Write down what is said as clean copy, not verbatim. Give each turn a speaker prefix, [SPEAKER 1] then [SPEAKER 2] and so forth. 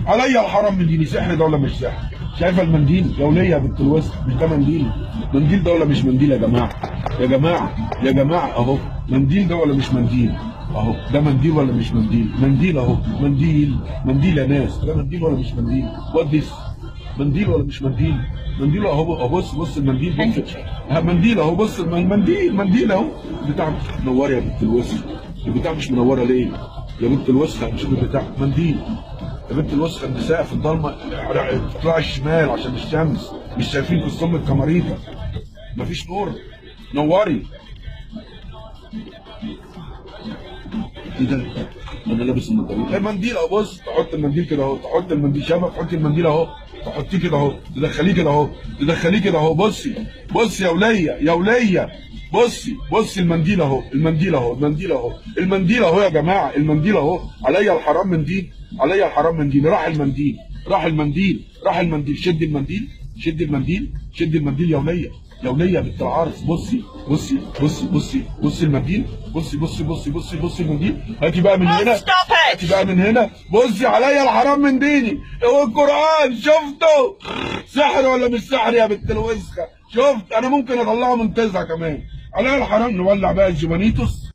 [SPEAKER 1] عليا الحرام من ديني. سحر ده ولا مش سحر؟ شايفه المنديل يا وليه يا بنت الوسط؟ مش ده منديل؟ منديل ده ولا مش منديل يا جماعه؟ يا جماعه يا جماعه اهو منديل ده ولا مش منديل؟ اهو ده منديل ولا مش منديل؟ منديل اهو منديل. منديل يا ناس، ده منديل ولا مش منديل؟ وات ذس؟ منديل ولا مش منديل؟ منديل اهو. بص بص المنديل، بص منديل اهو. بص المنديل منديل اهو. بتاع منوره يا بنت الوسخ. البتاع مش منوره ليه؟ يا بنت الوسخه مش البتاع منديل. يا بنت الوسخه النساء في الضلمه تطلعي الشمال عشان الشمس، مش شايفين قصام الكماريتا، مفيش نور، نوري. ايه ده؟ انا لابس النضاره. المنديل اهو. بص تحط المنديل كده اهو، تحط المنديل شبه، تحط المنديل اهو، تحطيه كده اهو، تدخليه كده اهو، تدخليه كده اهو. بصي بصي يا وليه يا وليه، بصي بصي المنديل اهو، المنديل اهو، المنديل اهو، المنديل اهو يا جماعه، المنديل اهو. عليا الحرام من دين، عليا الحرام من دين. راح المنديل، راح المنديل، راح المنديل. شد المنديل، شد المنديل، شد المنديل يا وليه يا وليه بنت العرس. بصي بصي بصي بصي بصي المنديل، بصي بصي بصي بصي بصي المنديل. هاتي بقى من هنا، هاتي بقى من هنا. بصي عليا الحرام من ديني. هو القرآن شفته سحر ولا مش سحر يا بنت الوسخه؟ شفت؟ انا ممكن اطلعه من 9 كمان. عليا الحرام. نولع بقى الجوانيتوس،